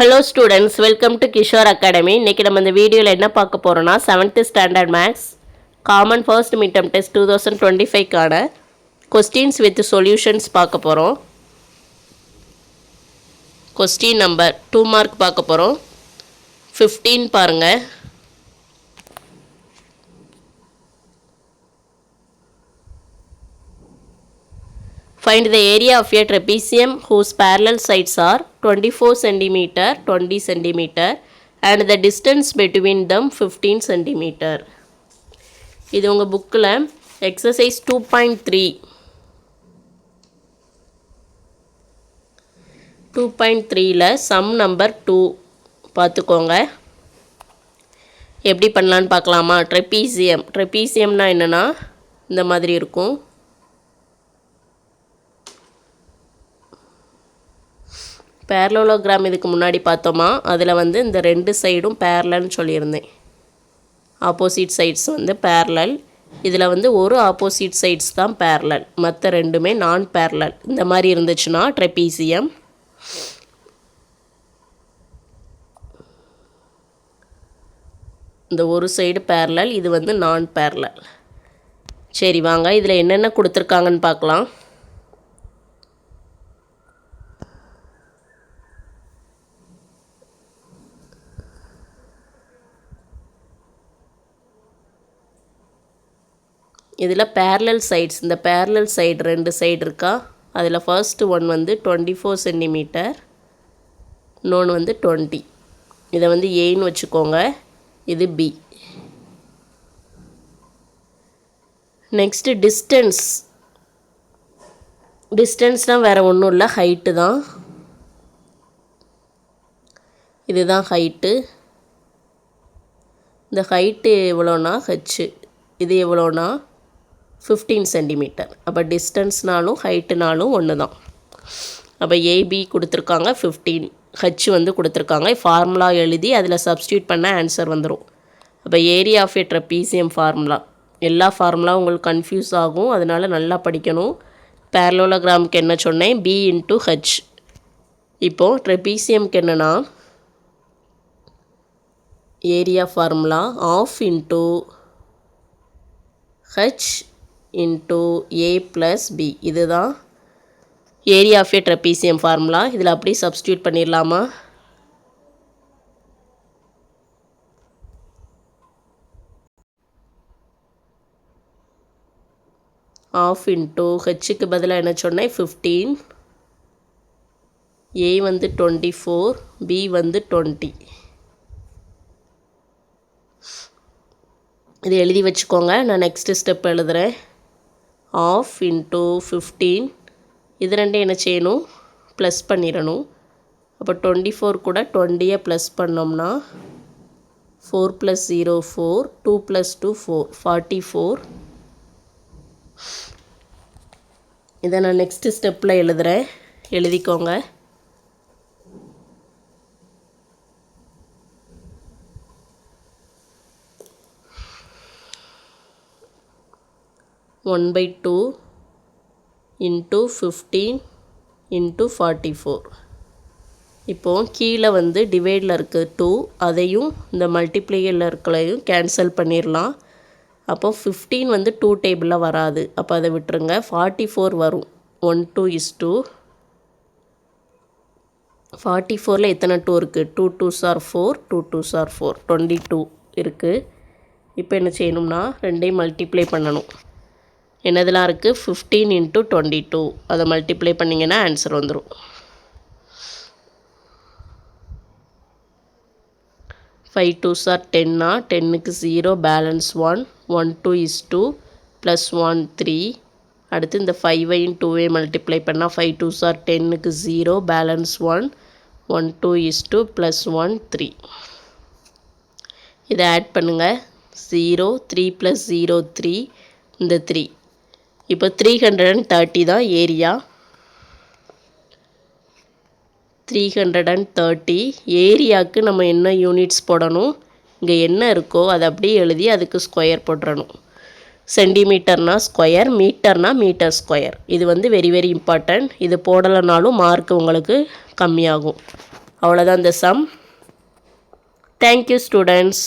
Hello students, welcome to Kishore Academy. இன்னைக்கு நம்ம இந்த வீடியோல என்ன பார்க்க போறோம்னா 7th standard maths common first midterm test 2025 கான questions with solutions பார்க்க போறோம். Question number 2 mark பார்க்க போறோம். 15 பாருங்க. Find the area of a trapezium whose parallel sides are 24 cm, 20 cm and the distance between them 15 cm. இது உங்க புக்ல exercise 2.3 2.3ல sum number 2 பார்த்துக்கோங்க. எப்படி பண்ணலாம்னு பார்க்கலாமா? ட்ரெபீசியம்னா என்னன்னா இந்த மாதிரி இருக்கும். பேரலோகிராம் இதுக்கு முன்னாடி பார்த்தோமா, அதில் வந்து இந்த ரெண்டு சைடும் பேரலல்னு சொல்லியிருந்தேன். ஆப்போசிட் சைட்ஸ் வந்து பேரலல், இதில் வந்து ஒரு ஆப்போசிட் சைட்ஸ் தான் பேரலல், மற்ற ரெண்டுமே நான் பேரலல். இந்த மாதிரி இருந்துச்சுன்னா ட்ரெபீசியம். இந்த ஒரு சைடு பேரலல், இது வந்து நான் பேரலல். சரி வாங்க, இதில் என்னென்ன கொடுத்துருக்காங்கன்னு பார்க்கலாம். இதில் பேரலல் சைட்ஸ், இந்த பேரலல் சைடு ரெண்டு சைடு இருக்கா, அதில் ஃபர்ஸ்ட் ஒன் வந்து 24 cm, இன்னொன்று வந்து 20. இதை வந்து ஏன்னு வச்சுக்கோங்க, இது பி. நெக்ஸ்ட்டு டிஸ்டன்ஸ்னால் வேறு ஒன்றும் இல்லை, ஹைட்டு தான். இதுதான் ஹைட்டு. இந்த ஹைட்டு எவ்வளோனா ஹெச்சு, இது எவ்வளோனா 15 cm. அப்போ டிஸ்டன்ஸ்னாலும் ஹைட்டுனாலும் ஒன்று தான். அப்போ ஏபி கொடுத்துருக்காங்க, 15 ஹெச் வந்து கொடுத்துருக்காங்க. ஃபார்முலா எழுதி அதில் சப்ஸ்டியூட் பண்ண ஆன்சர் வந்துடும். அப்போ area of a trapezium formula, எல்லா ஃபார்முலாவும் உங்களுக்கு கன்ஃபியூஸ் ஆகும், அதனால் நல்லா படிக்கணும். பேரலோகிராமுக்கு என்ன சொன்னேன், பி இன்ட்டு ஹெச். இப்போது ட்ரெபீசியம்க்கு என்னென்னா area formula of into H into A plus B. இதுதான் area of a trapezium formula. இதில் அப்படி சப்ஸ்டியூட் பண்ணிடலாமா? ஆஃப் இன்ட்டு ஹெச்சுக்கு பதிலாக என்ன சொன்னேன், 15, ஏ வந்து 24, பி வந்து 20. இது எழுதி வச்சுக்கோங்க, நான் நெக்ஸ்ட்டு ஸ்டெப் எழுதுகிறேன். ஆஃப் இன்ட்டு 15, இது ரெண்டும் என்ன செய்யணும், ப்ளஸ் பண்ணிடணும். அப்போ 24 கூட 20 ப்ளஸ் பண்ணோம்னா 4 + 0 4, 2 + 2 4, 44. இதை நான் நெக்ஸ்ட்டு ஸ்டெப்பில் எழுதுகிறேன், எழுதிக்கோங்க. One by 2 into 15 into 44. இப்போது கீழே வந்து டிவைடில் இருக்குது 2, அதையும் இந்த மல்டிப்ளையில் இருக்கலையும் கேன்சல் பண்ணிடலாம். அப்போது 15 வந்து 2 டேபிளில் வராது, அப்போ அதை விட்டுருங்க. 44 வரும். 1 2 is 2. 44ல் எத்தனை 2 இருக்குது, 2 2s are 4, 2 2s are 4, 22 இருக்குது. இப்போ என்ன செய்யணும்னா ரெண்டையும் மல்டிப்ளை பண்ணணும். என்னதெல்லாம் இருக்குது, 15 இன்ட்டு 22, அதை மல்டிப்ளை பண்ணிங்கன்னா ஆன்சர் வந்துடும். 5 2s are 10, 10க்கு 0, balance 1, 1 2 is 2, plus 1 3. அடுத்து இந்த 5ஐயும் 2ஐயும் மல்டிப்ளை பண்ணால் 5 2s are 10க்கு 0, balance 1, 1 2 is 2, plus 1 3. இதை ஆட் பண்ணுங்கள், 0 3 + 0 3, இந்த 3. இப்போ 330 தான் ஏரியா. 330 ஏரியாவுக்கு நம்ம என்ன யூனிட்ஸ் போடணும், இங்கே என்ன இருக்கோ அதை அப்படியே எழுதி அதுக்கு ஸ்கொயர் போட்டுறணும். சென்டிமீட்டர்னா ஸ்கொயர், மீட்டர்னா மீட்டர் ஸ்கொயர். இது வந்து வெரி வெரி இம்பார்ட்டன்ட். இது போடலைனாலும் மார்க் உங்களுக்கு கம்மியாகும். அவ்வளோதான் இந்த சம். Thank you students.